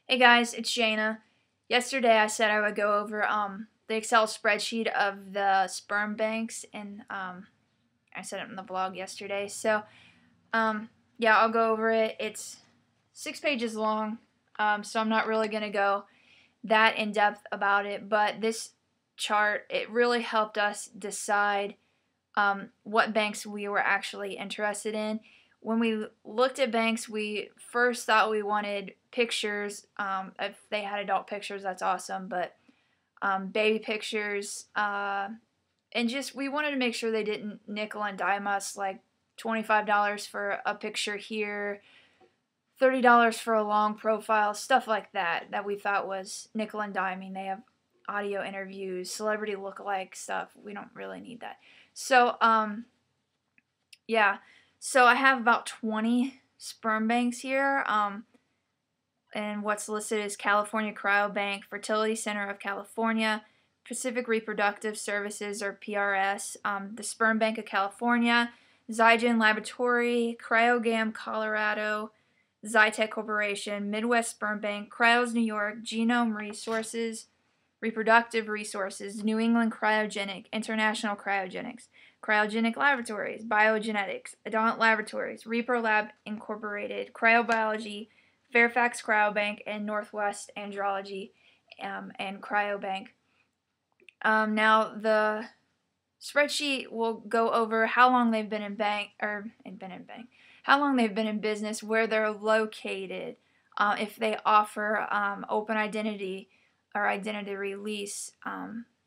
Hey guys, it's Jana. Yesterday I said I would go over the Excel spreadsheet of the sperm banks, and I said it in the blog yesterday. So yeah, I'll go over it. It's 6 pages long, so I'm not really gonna go that in depth about it. But this chart, it really helped us decide what banks we were actually interested in. When we looked at banks, we first thought we wanted pictures. If they had adult pictures, that's awesome, but baby pictures, and just we wanted to make sure they didn't nickel and dime us, like $25 for a picture here, $30 for a long profile, stuff like that, that we thought was nickel and diming. They have audio interviews, celebrity lookalike stuff. We don't really need that. So, yeah. So I have about 20 sperm banks here. And what's listed is California Cryobank, Fertility Center of California, Pacific Reproductive Services, or PRS, the Sperm Bank of California, Zygen Laboratory, Cryogam Colorado, Zytec Corporation, Midwest Sperm Bank, Cryos New York, Genome Resources, Reproductive Resources, New England Cryogenic, International Cryogenics, Cryogenic Laboratories, Biogenetics, Adont Laboratories, ReproLab Incorporated, Cryobiology, Fairfax Cryobank, and Northwest Andrology and Cryobank. Now the spreadsheet will go over how long they've been how long they've been in business, where they're located, if they offer open identity or identity release,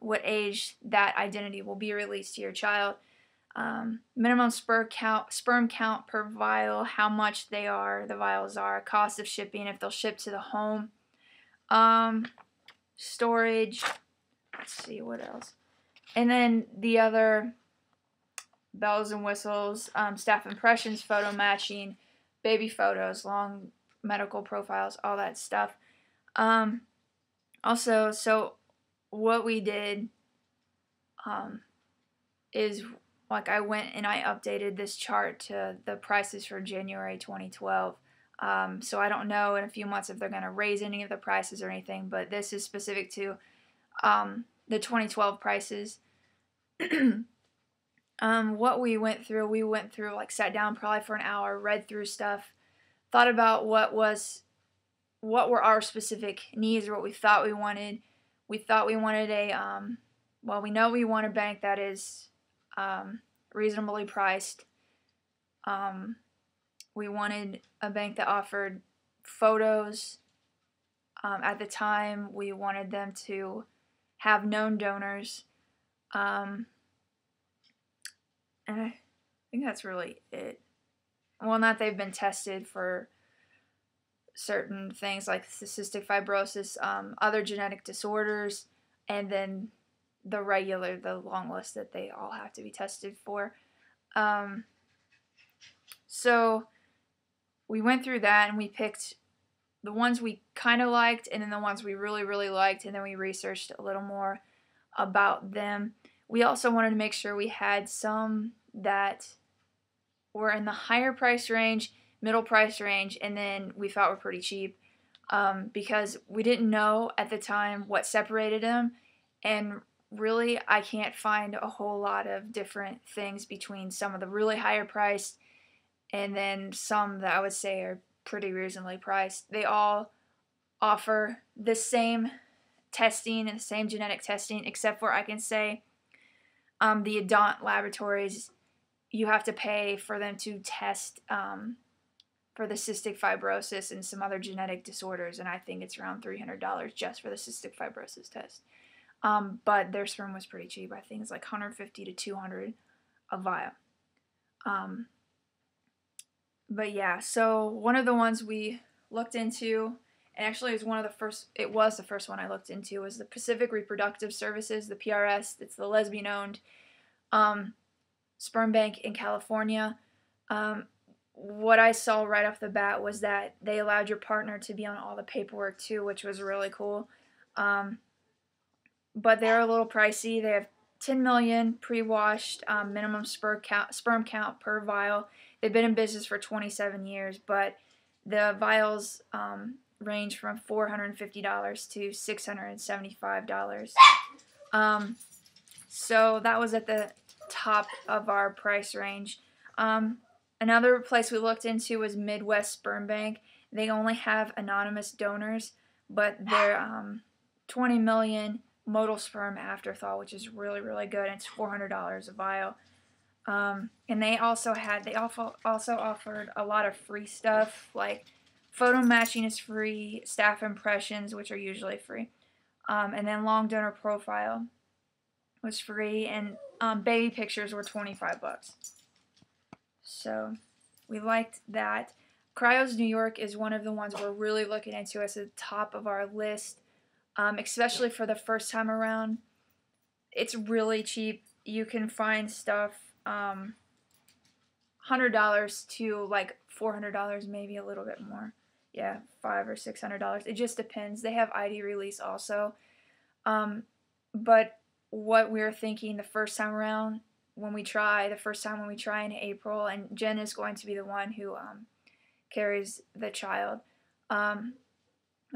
what age that identity will be released to your child, minimum sperm count per vial, how much the vials are, cost of shipping, if they'll ship to the home, storage, let's see what else, and then the other bells and whistles, staff impressions, photo matching, baby photos, long medical profiles, all that stuff. Also, so what we did is, like, I went and I updated this chart to the prices for January 2012. So I don't know in a few months if they're going to raise any of the prices or anything, but this is specific to the 2012 prices. What we went through, like, sat down probably for an hour, read through stuff, thought about what were our specific needs, or what we thought we wanted. We thought we wanted we know we want a bank that is reasonably priced. We wanted a bank that offered photos. At the time, we wanted them to have known donors. And I think that's really it. Well, not they've been tested for certain things like cystic fibrosis, other genetic disorders, and then the long list that they all have to be tested for. So we went through that and we picked the ones we kind of liked, and then the ones we really, really liked, and then we researched a little more about them. We also wanted to make sure we had some that were in the higher price range, middle price range, and then we thought were pretty cheap, because we didn't know at the time what separated them, and really I can't find a whole lot of different things between some of the really higher priced and then some that I would say are pretty reasonably priced. They all offer the same testing and the same genetic testing, except for, I can say, the Adont laboratories, you have to pay for them to test for the cystic fibrosis and some other genetic disorders, and I think it's around $300 just for the cystic fibrosis test. But their sperm was pretty cheap. I think it's like $150 to $200 a vial. But yeah, so one of the ones we looked into, and actually it was the first one I looked into, was the Pacific Reproductive Services, the PRS. It's the lesbian-owned sperm bank in California. What I saw right off the bat was that they allowed your partner to be on all the paperwork too, which was really cool. But they're a little pricey. They have 10 million pre-washed, minimum sperm count per vial. They've been in business for 27 years, but the vials range from $450 to $675. So that was at the top of our price range. Another place we looked into was Midwest Sperm Bank. They only have anonymous donors, but they're 20 million motile sperm afterthaw, which is really, really good. And it's $400 a vial. And they also offered a lot of free stuff, like photo matching is free, staff impressions, which are usually free, and then long donor profile was free, and baby pictures were $25. So we liked that. Cryos New York is one of the ones we're really looking into as the top of our list, especially for the first time around. It's really cheap. You can find stuff $100 to like $400, maybe a little bit more. Yeah, $500 or $600. It just depends. They have ID release also. But what we're thinking the first time around when we try in April, and Jen is going to be the one who carries the child. The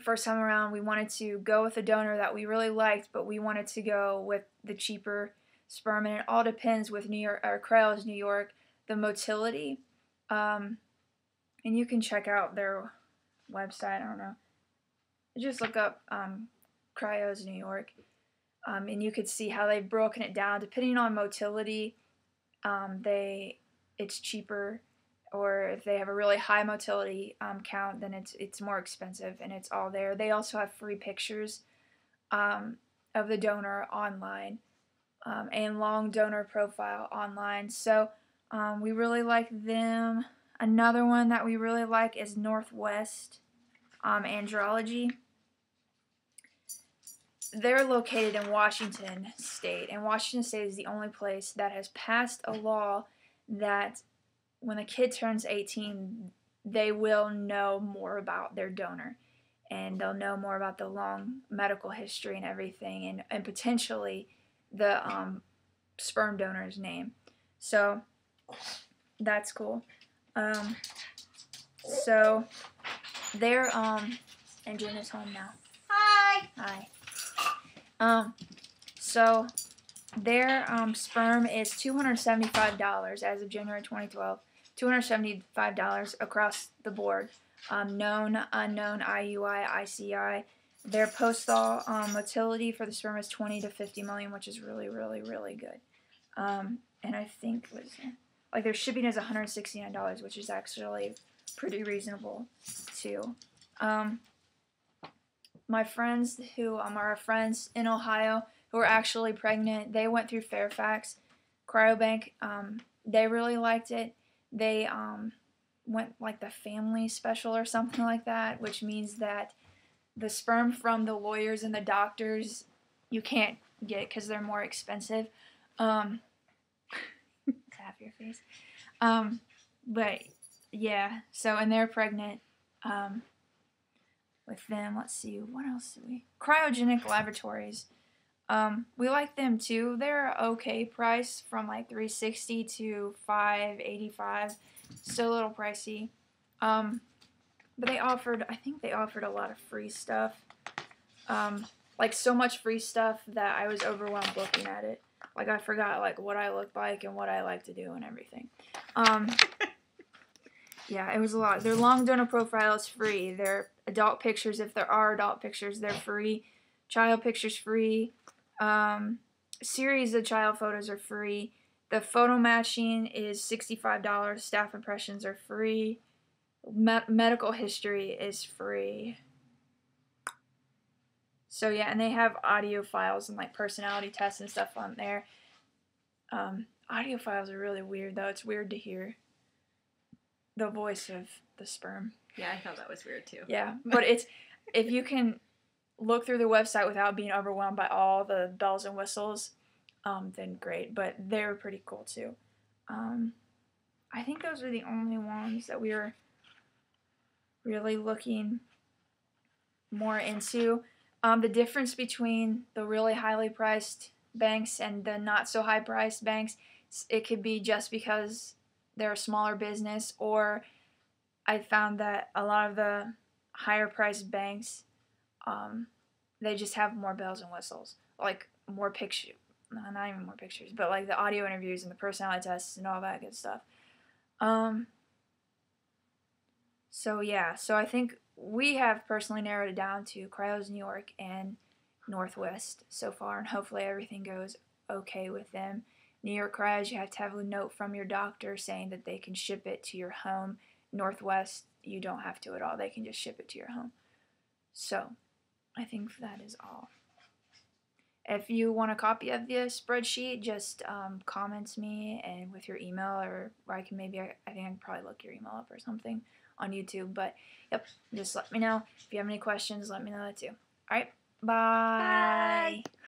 first time around, we wanted to go with a donor that we really liked, but we wanted to go with the cheaper sperm, and it all depends with New York or Cryos New York, the motility. And you can check out their website. I don't know. Just look up Cryos New York, and you could see how they've broken it down depending on motility. It's cheaper, or if they have a really high motility count, then it's more expensive, and it's all there. They also have free pictures of the donor online, and long donor profile online. So we really like them. Another one that we really like is Northwest Andrology. They're located in Washington State, and Washington State is the only place that has passed a law that when a kid turns 18, they will know more about their donor, and they'll know more about the long medical history and everything, and potentially the sperm donor's name. So that's cool. So they're and Jen is home now. Hi. So their sperm is $275 as of January 2012. $275 across the board. Known, unknown, IUI, ICI. Their post-thaw motility for the sperm is 20 to 50 million, which is really, really, really good. And I think like their shipping is $169, which is actually pretty reasonable too. My friends who are friends in Ohio who are actually pregnant, they went through Fairfax Cryobank. They really liked it. They went like the family special or something like that, which means that the sperm from the lawyers and the doctors you can't get because they're more expensive. Tap your face. But yeah, so, and they're pregnant with them. Let's see, what else do we? Cryogenic Laboratories. We like them too. They're okay price from like $360 to $585. Still a little pricey. But they offered, I think they offered a lot of free stuff. Like so much free stuff that I was overwhelmed looking at it. Like I forgot like what I looked like and what I like to do and everything. Yeah, it was a lot. Their long donor profile is free. Their adult pictures, if there are adult pictures, they're free. Child pictures free. Series of child photos are free. The photo matching is $65. Staff impressions are free. Medical history is free. So yeah, and they have audio files and like personality tests and stuff on there. Audio files are really weird though. It's weird to hear the voice of the sperm. Yeah, I thought that was weird too. Yeah, but it's, if you can look through the website without being overwhelmed by all the bells and whistles, then great. But they're pretty cool too. I think those are the only ones that we were really looking more into. The difference between the really highly priced banks and the not so high priced banks, it could be just because they're a smaller business, or I found that a lot of the higher priced banks, they just have more bells and whistles, like more picture, no, not even more pictures, but like the audio interviews and the personality tests and all that good stuff. So yeah, so I think we have personally narrowed it down to Cryos New York and Northwest so far, and hopefully everything goes okay with them. New York Cryos, you have to have a note from your doctor saying that they can ship it to your home. Northwest, you don't have to at all. They can just ship it to your home. So I think that is all. If you want a copy of the spreadsheet, just comment me and with your email, or I can maybe, I think I can probably look your email up or something on YouTube. But yep, just let me know. If you have any questions, let me know that too. All right, bye. Bye.